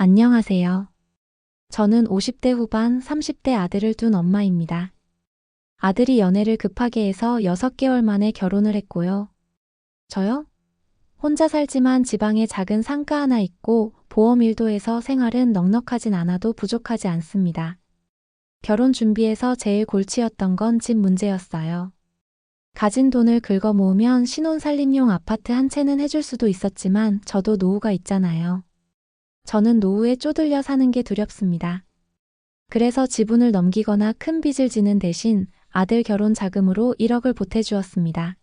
안녕하세요. 저는 50대 후반 30대 아들을 둔 엄마입니다. 아들이 연애를 급하게 해서 6개월 만에 결혼을 했고요. 저요? 혼자 살지만 지방에 작은 상가 하나 있고 보험 일도 해서 생활은 넉넉하진 않아도 부족하지 않습니다. 결혼 준비해서 제일 골치였던 건 집 문제였어요. 가진 돈을 긁어 모으면 신혼 살림용 아파트 한 채는 해줄 수도 있었지만 저도 노후가 있잖아요. 저는 노후에 쪼들려 사는 게 두렵습니다. 그래서 지분을 넘기거나 큰 빚을 지는 대신 아들 결혼 자금으로 1억을 보태주었습니다.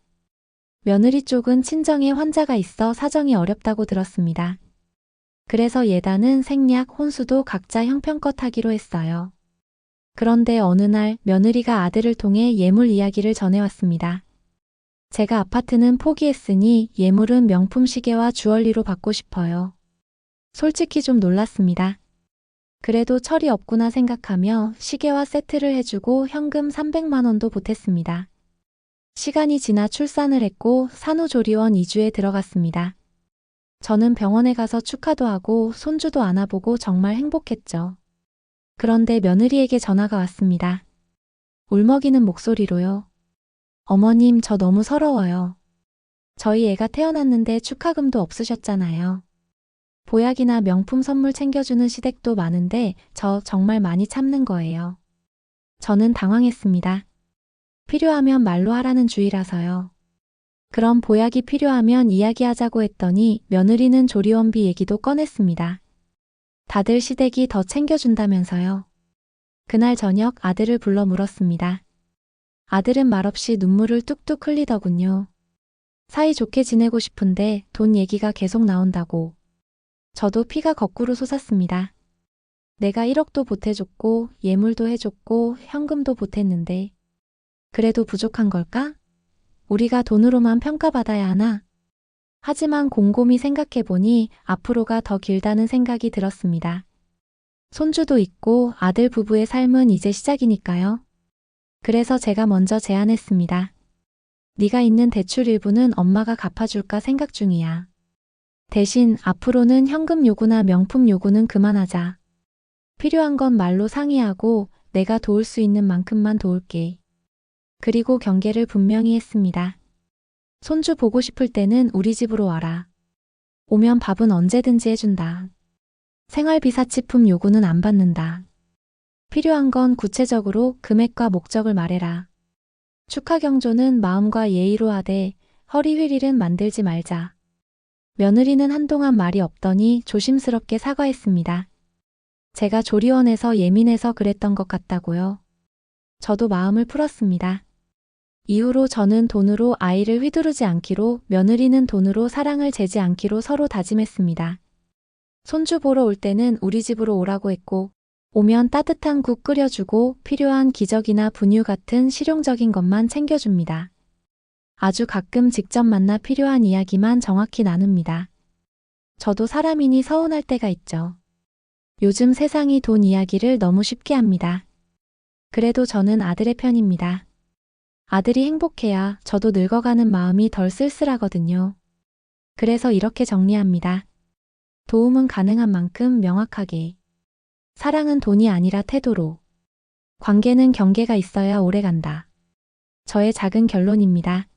며느리 쪽은 친정에 환자가 있어 사정이 어렵다고 들었습니다. 그래서 예단은 생략, 혼수도 각자 형편껏 하기로 했어요. 그런데 어느 날 며느리가 아들을 통해 예물 이야기를 전해왔습니다. 제가 아파트는 포기했으니 예물은 명품 시계와 주얼리로 받고 싶어요. 솔직히 좀 놀랐습니다. 그래도 철이 없구나 생각하며 시계와 세트를 해주고 현금 300만 원도 보탰습니다. 시간이 지나 출산을 했고 산후조리원 2주에 들어갔습니다. 저는 병원에 가서 축하도 하고 손주도 안아보고 정말 행복했죠. 그런데 며느리에게 전화가 왔습니다. 울먹이는 목소리로요. 어머님, 저 너무 서러워요. 저희 애가 태어났는데 축하금도 없으셨잖아요. 보약이나 명품 선물 챙겨주는 시댁도 많은데 저 정말 많이 참는 거예요. 저는 당황했습니다. 필요하면 말로 하라는 주의라서요. 그럼 보약이 필요하면 이야기하자고 했더니 며느리는 조리원비 얘기도 꺼냈습니다. 다들 시댁이 더 챙겨준다면서요. 그날 저녁 아들을 불러 물었습니다. 아들은 말없이 눈물을 뚝뚝 흘리더군요. 사이좋게 지내고 싶은데 돈 얘기가 계속 나온다고. 저도 피가 거꾸로 솟았습니다. 내가 1억도 보태줬고 예물도 해줬고 현금도 보탰는데 그래도 부족한 걸까? 우리가 돈으로만 평가받아야 하나? 하지만 곰곰이 생각해보니 앞으로가 더 길다는 생각이 들었습니다. 손주도 있고 아들 부부의 삶은 이제 시작이니까요. 그래서 제가 먼저 제안했습니다. 네가 있는 대출 일부는 엄마가 갚아줄까 생각 중이야. 대신 앞으로는 현금 요구나 명품 요구는 그만하자. 필요한 건 말로 상의하고 내가 도울 수 있는 만큼만 도울게. 그리고 경계를 분명히 했습니다. 손주 보고 싶을 때는 우리 집으로 와라. 오면 밥은 언제든지 해준다. 생활비 사치품 요구는 안 받는다. 필요한 건 구체적으로 금액과 목적을 말해라. 축하 경조는 마음과 예의로 하되 허리 휘릴은 만들지 말자. 며느리는 한동안 말이 없더니 조심스럽게 사과했습니다. 제가 조리원에서 예민해서 그랬던 것 같다고요. 저도 마음을 풀었습니다. 이후로 저는 돈으로 아이를 휘두르지 않기로, 며느리는 돈으로 사랑을 재지 않기로 서로 다짐했습니다. 손주 보러 올 때는 우리 집으로 오라고 했고, 오면 따뜻한 국 끓여주고 필요한 기저귀나 분유 같은 실용적인 것만 챙겨줍니다. 아주 가끔 직접 만나 필요한 이야기만 정확히 나눕니다. 저도 사람이니 서운할 때가 있죠. 요즘 세상이 돈 이야기를 너무 쉽게 합니다. 그래도 저는 아들의 편입니다. 아들이 행복해야 저도 늙어가는 마음이 덜 쓸쓸하거든요. 그래서 이렇게 정리합니다. 도움은 가능한 만큼 명확하게. 사랑은 돈이 아니라 태도로. 관계는 경계가 있어야 오래간다. 저의 작은 결론입니다.